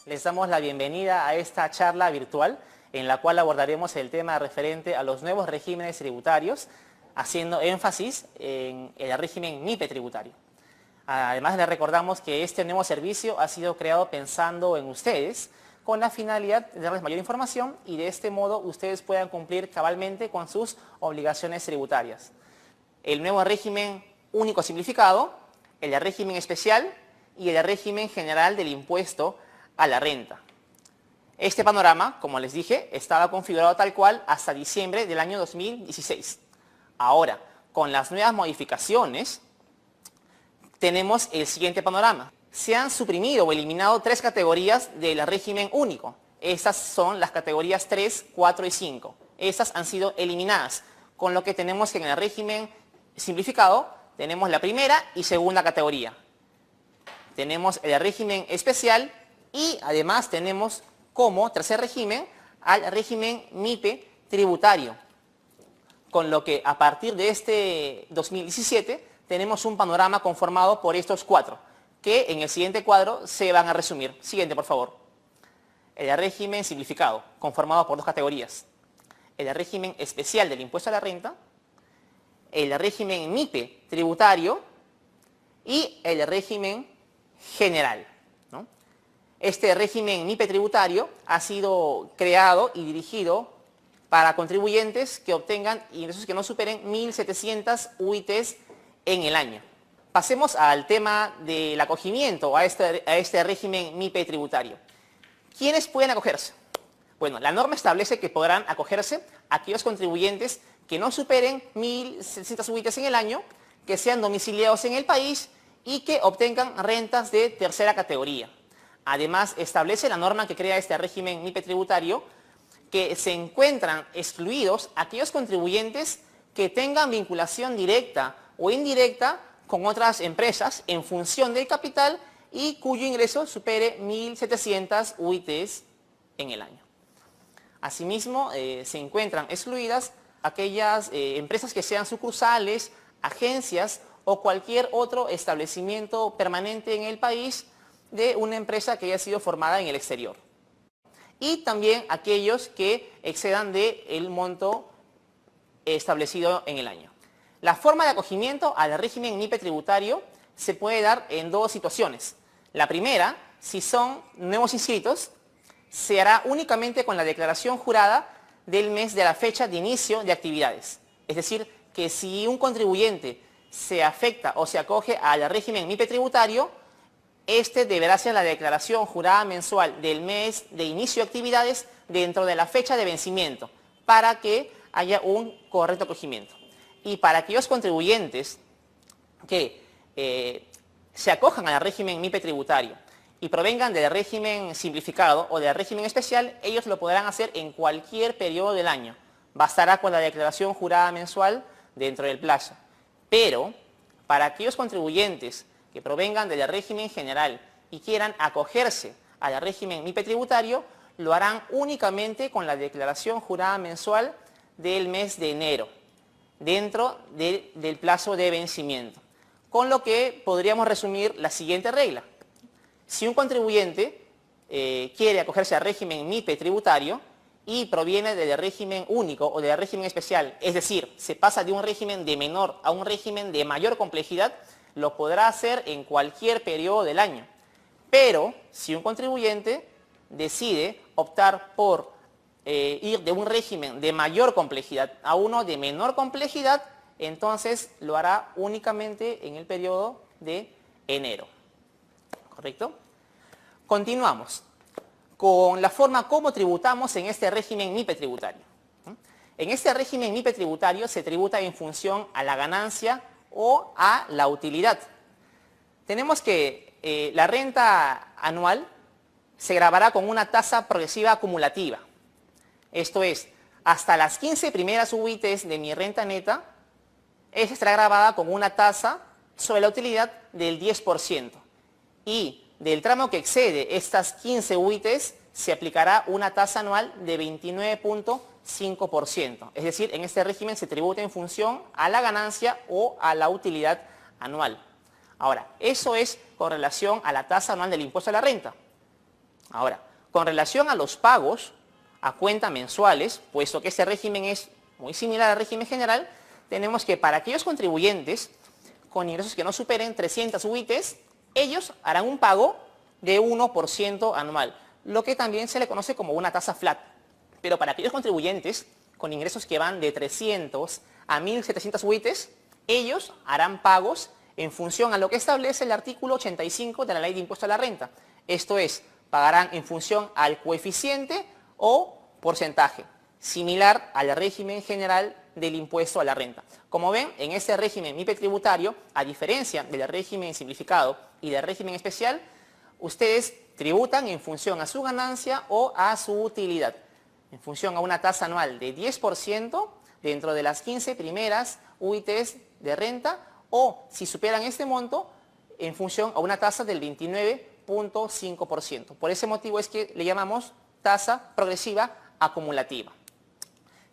Les damos la bienvenida a esta charla virtual en la cual abordaremos el tema referente a los nuevos regímenes tributarios, haciendo énfasis en el régimen MIPE tributario. Además, les recordamos que este nuevo servicio ha sido creado pensando en ustedes con la finalidad de darles mayor información y de este modo ustedes puedan cumplir cabalmente con sus obligaciones tributarias. El nuevo régimen único simplificado, el régimen especial y el régimen general del impuesto a la renta. Este panorama, como les dije, estaba configurado tal cual hasta diciembre del año 2016. Ahora, con las nuevas modificaciones, tenemos el siguiente panorama. Se han suprimido o eliminado 3 categorías del régimen único. Estas son las categorías 3, 4 y 5. Estas han sido eliminadas, con lo que tenemos que en el régimen simplificado tenemos la primera y segunda categoría. Tenemos el régimen especial y además tenemos como tercer régimen al régimen MIPE tributario. Con lo que a partir de este 2017 tenemos un panorama conformado por estos 4, que en el siguiente cuadro se van a resumir. Siguiente, por favor. El régimen simplificado, conformado por 2 categorías. El régimen especial del impuesto a la renta, el régimen MIPE tributario y el régimen general. Este régimen MIPE tributario ha sido creado y dirigido para contribuyentes que obtengan ingresos que no superen 1.700 UITs en el año. Pasemos al tema del acogimiento a este régimen MIPE tributario. ¿Quiénes pueden acogerse? Bueno, la norma establece que podrán acogerse aquellos contribuyentes que no superen 1.700 UITs en el año, que sean domiciliados en el país y que obtengan rentas de tercera categoría. Además, establece la norma que crea este régimen MIPE tributario que se encuentran excluidos aquellos contribuyentes que tengan vinculación directa o indirecta con otras empresas en función del capital y cuyo ingreso supere 1.700 UITs en el año. Asimismo, se encuentran excluidas aquellas empresas que sean sucursales, agencias o cualquier otro establecimiento permanente en el país de una empresa que haya sido formada en el exterior. Y también aquellos que excedan del monto establecido en el año. La forma de acogimiento al régimen MIPE tributario se puede dar en 2 situaciones. La primera, si son nuevos inscritos, se hará únicamente con la declaración jurada del mes de la fecha de inicio de actividades. Es decir, que si un contribuyente se afecta o se acoge al régimen MIPE tributario, este deberá hacer la declaración jurada mensual del mes de inicio de actividades dentro de la fecha de vencimiento para que haya un correcto acogimiento. Y para aquellos contribuyentes que se acojan al régimen MIPE tributario y provengan del régimen simplificado o del régimen especial, ellos lo podrán hacer en cualquier periodo del año. Bastará con la declaración jurada mensual dentro del plazo. Pero para aquellos contribuyentes que provengan del régimen general y quieran acogerse al régimen MIPE tributario, lo harán únicamente con la declaración jurada mensual del mes de enero, dentro del plazo de vencimiento. Con lo que podríamos resumir la siguiente regla. Si un contribuyente quiere acogerse al régimen MIPE tributario y proviene del régimen único o del régimen especial, es decir, se pasa de un régimen de menor a un régimen de mayor complejidad, lo podrá hacer en cualquier periodo del año. Pero si un contribuyente decide optar por ir de un régimen de mayor complejidad a uno de menor complejidad, entonces lo hará únicamente en el periodo de enero. ¿Correcto? Continuamos con la forma como tributamos en este régimen MIPE tributario. En este régimen MIPE tributario se tributa en función a la ganancia o a la utilidad. Tenemos que la renta anual se gravará con una tasa progresiva acumulativa. Esto es, hasta las 15 primeras UITs de mi renta neta, esta estará grabada con una tasa sobre la utilidad del 10%. Y del tramo que excede estas 15 UITs, se aplicará una tasa anual de 29.5%. Es decir, en este régimen se tributa en función a la ganancia o a la utilidad anual. Ahora, eso es con relación a la tasa anual del impuesto a la renta. Ahora, con relación a los pagos a cuenta mensuales, puesto que este régimen es muy similar al régimen general, tenemos que para aquellos contribuyentes con ingresos que no superen 300 UITs, ellos harán un pago de 1% anual, lo que también se le conoce como una tasa flat. Pero para aquellos contribuyentes con ingresos que van de 300 a 1.700 UITs, ellos harán pagos en función a lo que establece el artículo 85 de la Ley de Impuesto a la Renta. Esto es, pagarán en función al coeficiente o porcentaje, similar al régimen general del impuesto a la renta. Como ven, en este régimen MIPE tributario, a diferencia del régimen simplificado y del régimen especial, ustedes tributan en función a su ganancia o a su utilidad, en función a una tasa anual de 10% dentro de las 15 primeras UITs de renta, o si superan este monto, en función a una tasa del 29.5%. Por ese motivo es que le llamamos tasa progresiva acumulativa.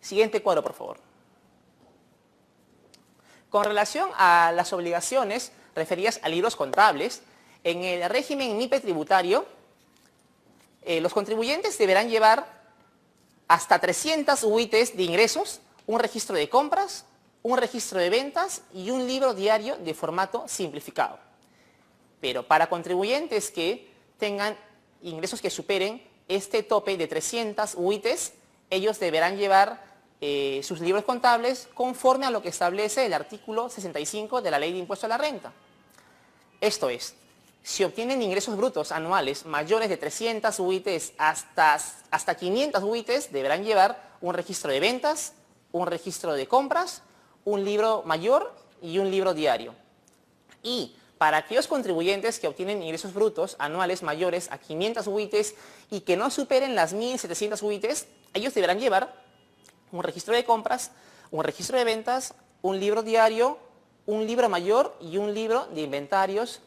Siguiente cuadro, por favor. Con relación a las obligaciones referidas a libros contables, en el régimen MIPE tributario, los contribuyentes deberán llevar hasta 300 UITs de ingresos, un registro de compras, un registro de ventas y un libro diario de formato simplificado. Pero para contribuyentes que tengan ingresos que superen este tope de 300 UITs, ellos deberán llevar sus libros contables conforme a lo que establece el artículo 65 de la Ley de Impuesto a la Renta. Esto es, si obtienen ingresos brutos anuales mayores de 300 UITs hasta 500 UITs, deberán llevar un registro de ventas, un registro de compras, un libro mayor y un libro diario. Y para aquellos contribuyentes que obtienen ingresos brutos anuales mayores a 500 UITs y que no superen las 1.700 UITs, ellos deberán llevar un registro de compras, un registro de ventas, un libro diario, un libro mayor y un libro de inventarios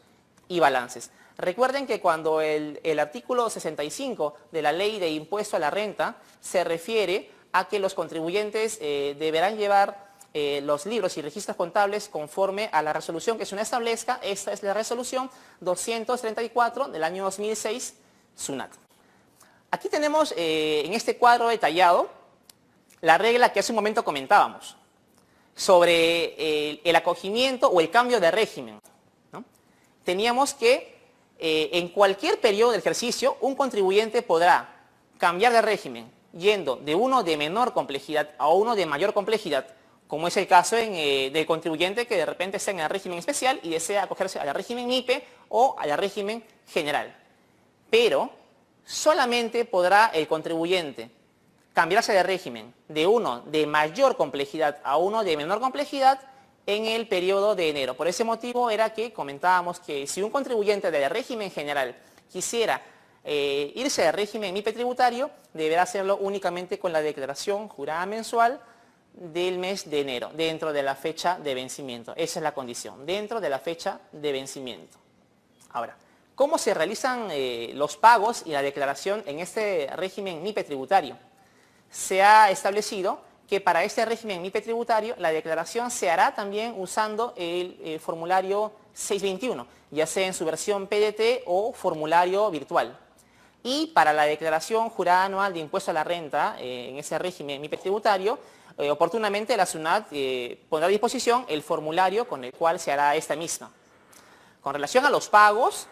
y balances. Recuerden que cuando el artículo 65 de la Ley de Impuesto a la Renta se refiere a que los contribuyentes deberán llevar los libros y registros contables conforme a la resolución que SUNAT establezca. Esta es la resolución 234 del año 2006, SUNAT. Aquí tenemos en este cuadro detallado la regla que hace un momento comentábamos sobre el acogimiento o el cambio de régimen, ¿no? Teníamos que en cualquier periodo del ejercicio un contribuyente podrá cambiar de régimen yendo de uno de menor complejidad a uno de mayor complejidad, como es el caso del contribuyente que de repente está en el régimen especial y desea acogerse al régimen MIPE o al régimen general. Pero solamente podrá el contribuyente cambiarse de régimen de uno de mayor complejidad a uno de menor complejidad en el periodo de enero. Por ese motivo era que comentábamos que si un contribuyente del régimen general quisiera irse al régimen MIPE tributario, deberá hacerlo únicamente con la declaración jurada mensual del mes de enero, dentro de la fecha de vencimiento. Esa es la condición, dentro de la fecha de vencimiento. Ahora, ¿cómo se realizan los pagos y la declaración en este régimen MIPE tributario? Se ha establecido que para este régimen MIPE tributario la declaración se hará también usando el formulario 621, ya sea en su versión PDT o formulario virtual. Y para la declaración jurada anual de impuesto a la renta en ese régimen MIPE tributario, oportunamente la SUNAT pondrá a disposición el formulario con el cual se hará esta misma. Con relación a los pagos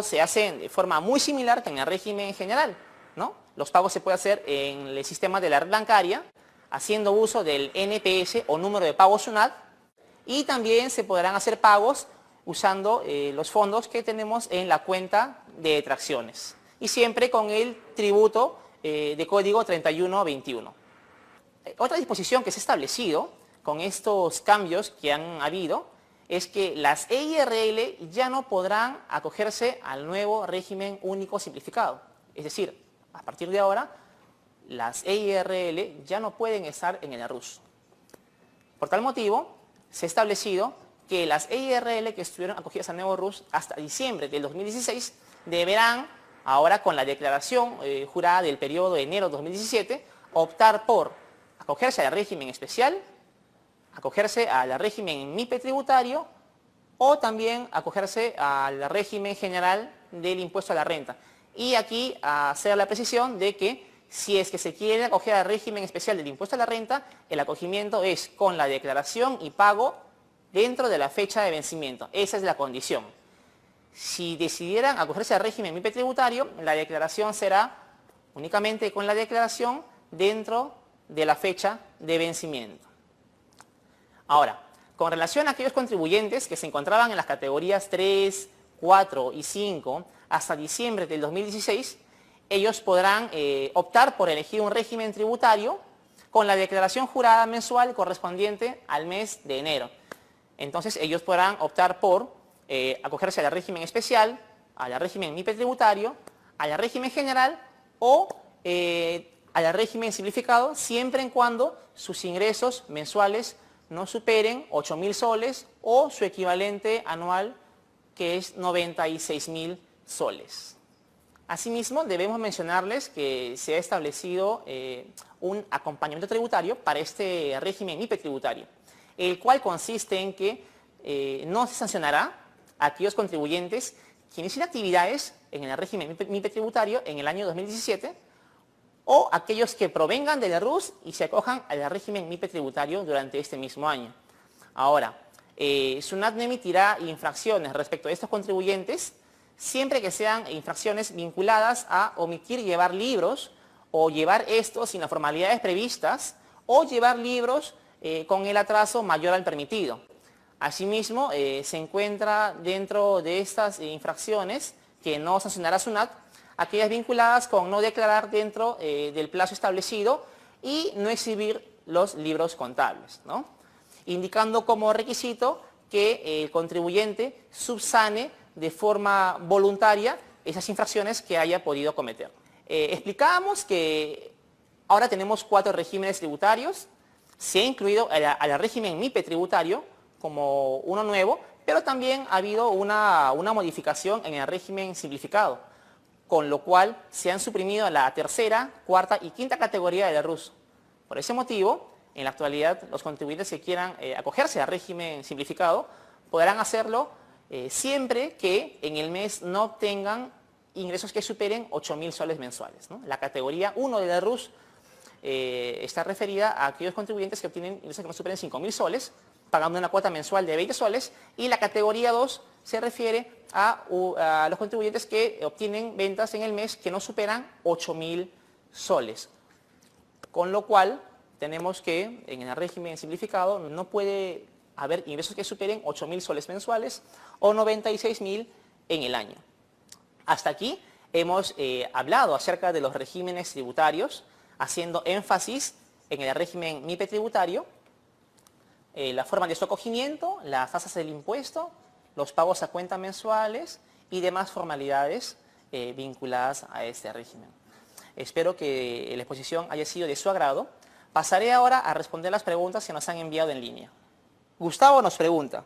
se hacen de forma muy similar que en el régimen general, ¿no? Los pagos se pueden hacer en el sistema de la red bancaria, haciendo uso del NPS o número de pago SUNAT, y también se podrán hacer pagos usando los fondos que tenemos en la cuenta de detracciones, y siempre con el tributo de código 3121. Otra disposición que se ha establecido con estos cambios que han habido es que las EIRL ya no podrán acogerse al nuevo régimen único simplificado. Es decir, a partir de ahora, las EIRL ya no pueden estar en el RUS. Por tal motivo, se ha establecido que las EIRL que estuvieron acogidas al nuevo RUS hasta diciembre del 2016 deberán, ahora con la declaración jurada del periodo de enero de 2017, optar por acogerse al régimen especial, acogerse al régimen MIPE tributario o también acogerse al régimen general del impuesto a la renta. Y aquí hacer la precisión de que si es que se quiere acoger al régimen especial del impuesto a la renta, el acogimiento es con la declaración y pago dentro de la fecha de vencimiento. Esa es la condición. Si decidieran acogerse al régimen MIPE tributario, la declaración será únicamente con la declaración dentro de la fecha de vencimiento. Ahora, con relación a aquellos contribuyentes que se encontraban en las categorías 3, 4 y 5 hasta diciembre del 2016, ellos podrán optar por elegir un régimen tributario con la declaración jurada mensual correspondiente al mes de enero. Entonces, ellos podrán optar por acogerse al régimen especial, al régimen MIPE tributario, al régimen general o al régimen simplificado, siempre en cuando sus ingresos mensuales no superen 8.000 soles o su equivalente anual, que es 96.000 soles. Asimismo, debemos mencionarles que se ha establecido un acompañamiento tributario para este régimen MIPE tributario, el cual consiste en que no se sancionará a aquellos contribuyentes que inicien actividades en el régimen MIPE tributario en el año 2017 o aquellos que provengan de la RUS y se acojan al régimen MIPE tributario durante este mismo año. Ahora, SUNAT no emitirá infracciones respecto a estos contribuyentes siempre que sean infracciones vinculadas a omitir llevar libros o llevar estos sin las formalidades previstas o llevar libros con el atraso mayor al permitido. Asimismo, se encuentra dentro de estas infracciones que no sancionará SUNAT aquellas vinculadas con no declarar dentro del plazo establecido y no exhibir los libros contables, ¿no? Indicando como requisito que el contribuyente subsane de forma voluntaria esas infracciones que haya podido cometer. Explicábamos que ahora tenemos 4 regímenes tributarios, se ha incluido al régimen MIPE tributario como uno nuevo, pero también ha habido una modificación en el régimen simplificado, con lo cual se han suprimido la tercera, cuarta y quinta categoría de la RUS. Por ese motivo, en la actualidad, los contribuyentes que quieran acogerse al régimen simplificado podrán hacerlo siempre que en el mes no obtengan ingresos que superen 8.000 soles mensuales, ¿no? La categoría 1 de la RUS está referida a aquellos contribuyentes que obtienen ingresos que no superen 5.000 soles, pagando una cuota mensual de 20 soles, y la categoría 2 se refiere a los contribuyentes que obtienen ventas en el mes que no superan 8.000 soles. Con lo cual, tenemos que en el régimen simplificado no puede haber ingresos que superen 8.000 soles mensuales o 96.000 en el año. Hasta aquí hemos hablado acerca de los regímenes tributarios, haciendo énfasis en el régimen MIPE tributario, la forma de su acogimiento, las tasas del impuesto, los pagos a cuenta mensuales y demás formalidades vinculadas a este régimen. Espero que la exposición haya sido de su agrado. Pasaré ahora a responder las preguntas que nos han enviado en línea. Gustavo nos pregunta,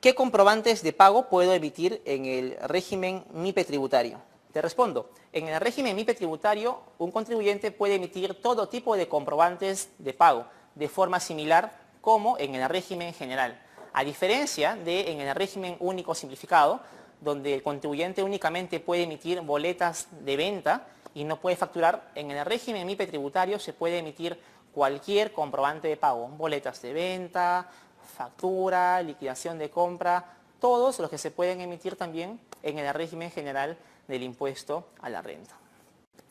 ¿qué comprobantes de pago puedo emitir en el régimen MIPE tributario? Te respondo, en el régimen MIPE tributario, un contribuyente puede emitir todo tipo de comprobantes de pago de forma similar como en el régimen general, a diferencia de en el régimen único simplificado, donde el contribuyente únicamente puede emitir boletas de venta y no puede facturar. En el régimen MIPE tributario se puede emitir cualquier comprobante de pago, boletas de venta, factura, liquidación de compra, todos los que se pueden emitir también en el régimen general del impuesto a la renta.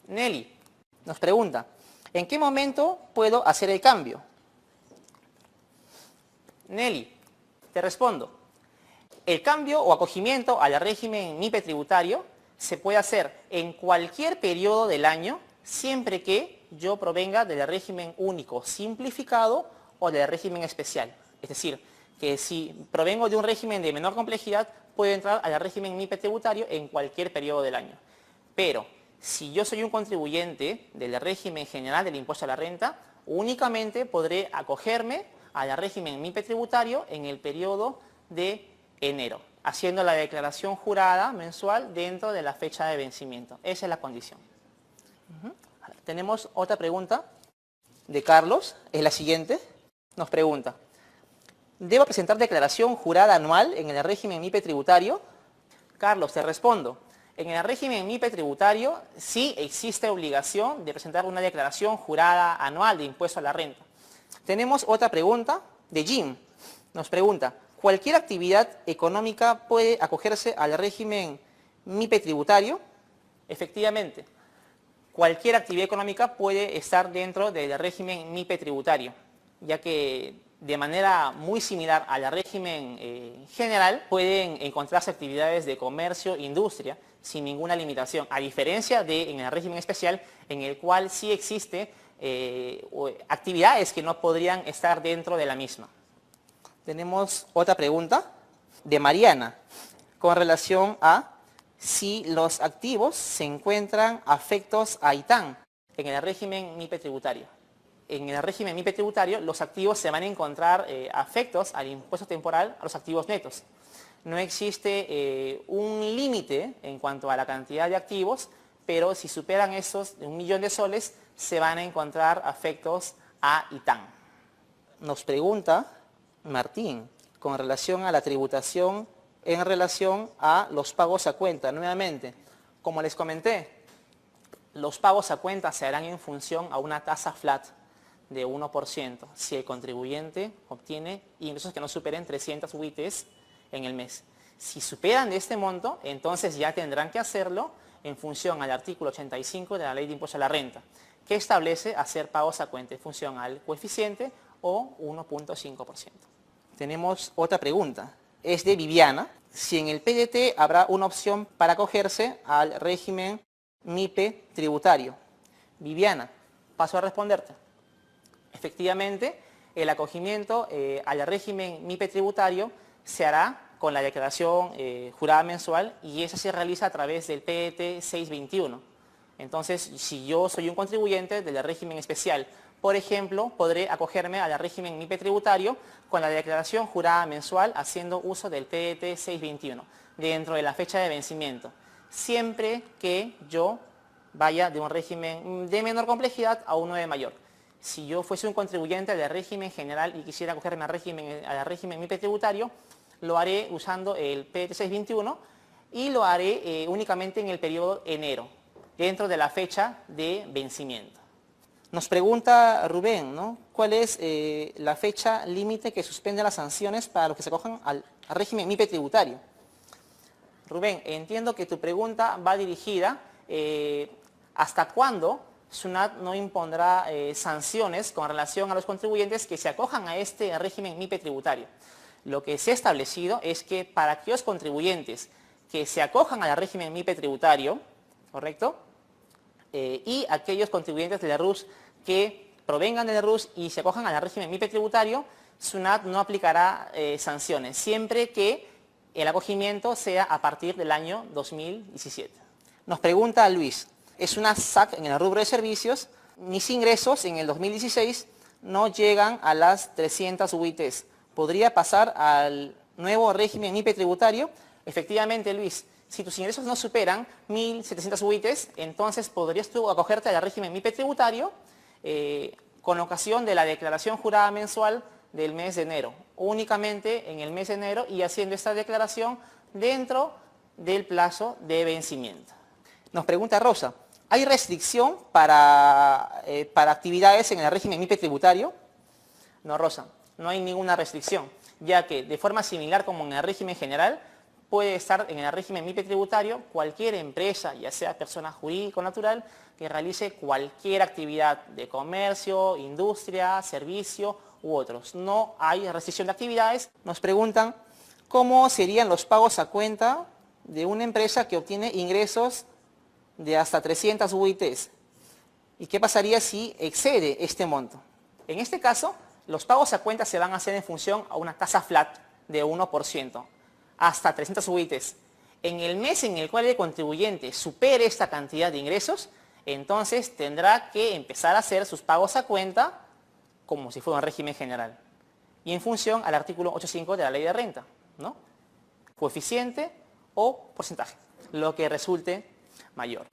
Nelly nos pregunta, ¿en qué momento puedo hacer el cambio? Nelly, te respondo. El cambio o acogimiento al régimen MIPE tributario se puede hacer en cualquier periodo del año, siempre que yo provenga del régimen único simplificado o del régimen especial. Es decir, que si provengo de un régimen de menor complejidad, puedo entrar al régimen MIPE tributario en cualquier periodo del año. Pero si yo soy un contribuyente del régimen general del impuesto a la renta, únicamente podré acogerme al régimen MIPE tributario en el periodo de enero, haciendo la declaración jurada mensual dentro de la fecha de vencimiento. Esa es la condición. Tenemos otra pregunta de Carlos, es la siguiente. Nos pregunta, ¿debo presentar declaración jurada anual en el régimen MIPE tributario? Carlos, te respondo. En el régimen MIPE tributario sí existe obligación de presentar una declaración jurada anual de impuesto a la renta. Tenemos otra pregunta de Jim. Nos pregunta, ¿cualquier actividad económica puede acogerse al régimen MIPE tributario? Efectivamente, cualquier actividad económica puede estar dentro del régimen MIPE tributario, ya que de manera muy similar al régimen general pueden encontrarse actividades de comercio e industria sin ninguna limitación, a diferencia de en el régimen especial en el cual sí existe actividades que no podrían estar dentro de la misma. Tenemos otra pregunta de Mariana con relación a si los activos se encuentran afectos a ITAM en el régimen MIPE tributario. En el régimen MIPE tributario los activos se van a encontrar afectos al impuesto temporal a los activos netos. No existe un límite en cuanto a la cantidad de activos, pero si superan esos 1 millón de soles se van a encontrar afectos a ITAM. Nos pregunta Martín con relación a la tributación en relación a los pagos a cuenta. Nuevamente, como les comenté, los pagos a cuenta se harán en función a una tasa flat de 1% si el contribuyente obtiene ingresos que no superen 300 UITs en el mes. Si superan de este monto, entonces ya tendrán que hacerlo en función al artículo 85 de la Ley de Impuesto a la Renta, que establece hacer pagos a cuenta en función al coeficiente o 1.5%. Tenemos otra pregunta. Es de Viviana. Si en el PDT habrá una opción para acogerse al régimen MIPE tributario. Viviana, paso a responderte. Efectivamente, el acogimiento al régimen MIPE tributario se hará con la declaración jurada mensual y esa se realiza a través del PDT 621. Entonces, si yo soy un contribuyente del régimen especial, por ejemplo, podré acogerme al régimen MIPE tributario con la declaración jurada mensual haciendo uso del PDT 621 dentro de la fecha de vencimiento, siempre que yo vaya de un régimen de menor complejidad a uno de mayor. Si yo fuese un contribuyente del régimen general y quisiera acogerme al régimen MIPE tributario, lo haré usando el PDT 621 y lo haré únicamente en el periodo enero, dentro de la fecha de vencimiento. Nos pregunta Rubén, ¿no? ¿Cuál es la fecha límite que suspende las sanciones para los que se acojan al régimen MIPE tributario? Rubén, entiendo que tu pregunta va dirigida ¿hasta cuándo SUNAT no impondrá sanciones con relación a los contribuyentes que se acojan a este régimen MIPE tributario? Lo que se ha establecido es que para aquellos contribuyentes que se acojan al régimen MIPE tributario, ¿correcto? Y aquellos contribuyentes de la RUS que provengan de la RUS y se acojan al régimen MIPE tributario, SUNAT no aplicará sanciones, siempre que el acogimiento sea a partir del año 2017. Nos pregunta Luis, es una SAC en el rubro de servicios, mis ingresos en el 2016 no llegan a las 300 UITs. ¿Podría pasar al nuevo régimen MIPE tributario? Efectivamente, Luis. Si tus ingresos no superan 1.700 UITs, entonces podrías tú acogerte al régimen MIPE tributario con ocasión de la declaración jurada mensual del mes de enero, únicamente en el mes de enero y haciendo esta declaración dentro del plazo de vencimiento. Nos pregunta Rosa, ¿hay restricción para actividades en el régimen MIPE tributario? No, Rosa, no hay ninguna restricción, ya que de forma similar como en el régimen general, puede estar en el régimen MIPE tributario cualquier empresa, ya sea persona jurídica o natural, que realice cualquier actividad de comercio, industria, servicio u otros. No hay restricción de actividades. Nos preguntan cómo serían los pagos a cuenta de una empresa que obtiene ingresos de hasta 300 UITs. ¿Y qué pasaría si excede este monto? En este caso, los pagos a cuenta se van a hacer en función a una tasa flat de 1%. Hasta 300 UITs. En el mes en el cual el contribuyente supere esta cantidad de ingresos, entonces tendrá que empezar a hacer sus pagos a cuenta como si fuera un régimen general. Y en función al artículo 85 de la Ley de Renta, ¿no? Coeficiente o porcentaje, lo que resulte mayor.